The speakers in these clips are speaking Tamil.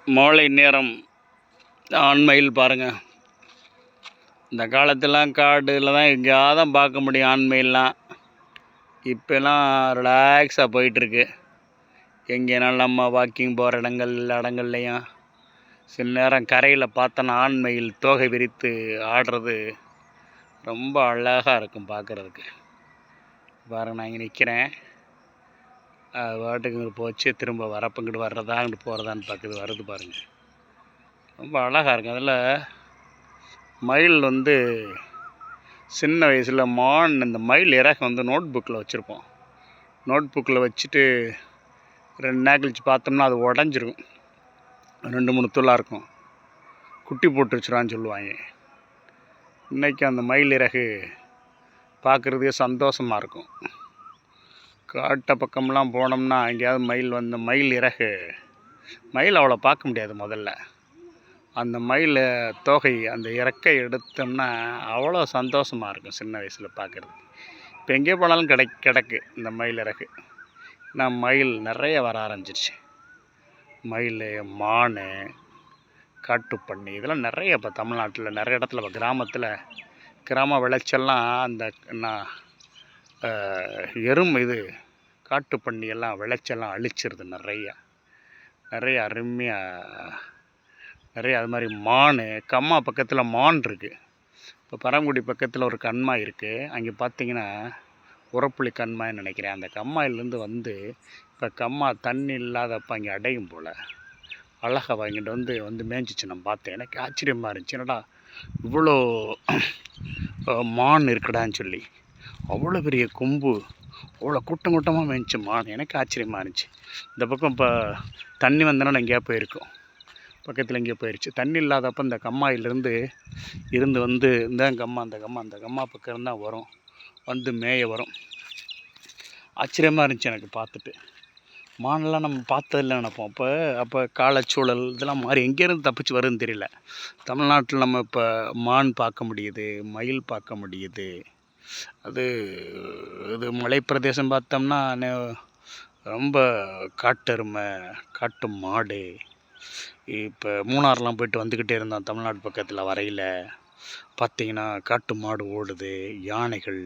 மாலை நேரம் ஆண்மயில் பாருங்கள். இந்த காலத்துலாம் காடில் தான் எங்கேயாவது தான் பார்க்க முடியும் ஆண்மயிலாம். இப்போலாம் ரிலாக்ஸாக போயிட்டுருக்கு. எங்கேனாலும் நம்ம வாக்கிங் போகிற இடங்கள்லையும் சில நேரம் கரையில் பார்த்தோன்னா ஆண்மயில் தோகை விரித்து ஆடுறது ரொம்ப அழகாக இருக்கும் பார்க்குறதுக்கு. பாருங்கள், நான் இங்கே நிற்கிறேன். அது பாட்டுக்கு போச்சு, திரும்ப வரப்பங்கிட்டு வர்றதா அங்கிட்டு போகிறதான்னு பார்க்குது, வருது பாருங்கள். ரொம்ப அழகாக இருக்கும். அதில் மயில் சின்ன வயசில் இந்த மயில் இறகு நோட் புக்கில் வச்சுருப்போம். நோட் புக்கில் வச்சுட்டு 2 நாள் கழிச்சு பார்த்தோம்னா அது உடஞ்சிரும். 2-3 துளாக இருக்கும். குட்டி போட்டுருச்சுடான்னு சொல்லுவாங்க. இன்றைக்கி அந்த மயில் இறகு பார்க்குறதுக்கே சந்தோஷமாக இருக்கும். காட்டு பக்கம்லாம் போனோம்னா எங்கேயாவது மயில் இறகு மயில் அவ்வளோ பார்க்க முடியாது. முதல்ல அந்த மயில் தோகை அந்த இறக்கை எடுத்தோம்னா அவ்வளோ சந்தோஷமாக இருக்கும் சின்ன வயசில் பார்க்குறது. இப்போ எங்கே போனாலும் கிடக்கு இந்த மயில் இறகு. நான் மயில் நிறைய வர ஆரம்பிச்சிருச்சு. மயில், மான், காட்டுப்பன்னி இதெல்லாம் நிறைய இப்போ தமிழ்நாட்டில் நிறைய இடத்துல இப்போ கிராம விளைச்சல்லாம் அந்த காட்டுப்பன்னி எல்லாம் விளைச்சல்லாம் அழிச்சிருது. நிறைய அருமையாக நிறைய. அது மாதிரி மான், கம்மா பக்கத்தில் மான் இருக்குது. இப்போ பரங்குடி பக்கத்தில் ஒரு கண்மாய் இருக்குது. அங்கே பார்த்தீங்கன்னா உரப்புளி கண்மாய்ன்னு நினைக்கிறேன். அந்த கம்மாயிலேருந்து இப்போ கம்மா தண்ணி இல்லாதப்போ அங்கே அடையும் போல் அழகாக வாங்கிட்டு வந்து மேய்ஞ்சிச்சு. நான் பார்த்தேன், எனக்கு ஆச்சரியமாக இருந்துச்சு. என்னடா இவ்வளோ மான் இருக்குடான்னு சொல்லி. அவ்வளோ பெரிய கொம்பு, அவ்வளோ கூட்டமாக மேய்ஞ்சி மான். எனக்கு ஆச்சரியமாக இருந்துச்சு. இந்த பக்கம் இப்போ தண்ணி வந்தனால எங்கேயா போயிருக்கும், பக்கத்தில் எங்கேயோ போயிடுச்சு. தண்ணி இல்லாதப்போ இந்த கம்மாயிலிருந்து இந்த கம்மா பக்கம் இருந்தால் வரும், மேய வரும். ஆச்சரியமாக இருந்துச்சு எனக்கு பார்த்துட்டு. மானெல்லாம் நம்ம பார்த்ததில்ல நினைப்போம். அப்போ காலச்சூழல் இதெல்லாம் மாறி எங்கேருந்து தப்பிச்சு வருதுன்னு தெரியல. தமிழ்நாட்டில் நம்ம இப்போ மான் பார்க்க முடியுது, மயில் பார்க்க முடியுது. இது மலைப்பிரதேசம் பார்த்தோம்னா ரொம்ப காட்டெருமை, காட்டு மாடு. இப்போ மூணாறுலாம் போயிட்டு வந்துக்கிட்டே இருந்தோம். தமிழ்நாடு பக்கத்தில் வரையில் பார்த்திங்கன்னா காட்டு மாடு ஓடுது, யானைகள்,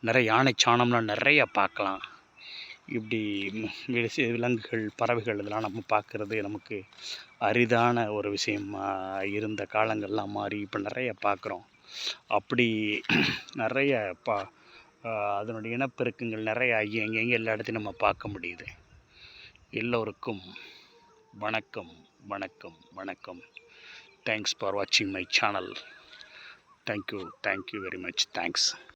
நிறைய யானை சாணம்லாம் நிறையா பார்க்கலாம். இப்படி விலங்குகள், பறவைகள் இதெல்லாம் நம்ம பார்க்குறது நமக்கு அரிதான ஒரு விஷயமாக இருந்த காலங்கள்லாம் மாறி இப்போ நிறைய பார்க்குறோம். அப்படி நிறைய அதனுடைய இனப்பெருக்கங்கள் நிறைய ஆகி எங்கெங்கே எல்லா இடத்தையும் நம்ம பார்க்க முடியுது. எல்லோருக்கும் வணக்கம், வணக்கம், வணக்கம். தேங்க்ஸ் ஃபார் வாட்சிங் my channel. Thank you very much. Thanks.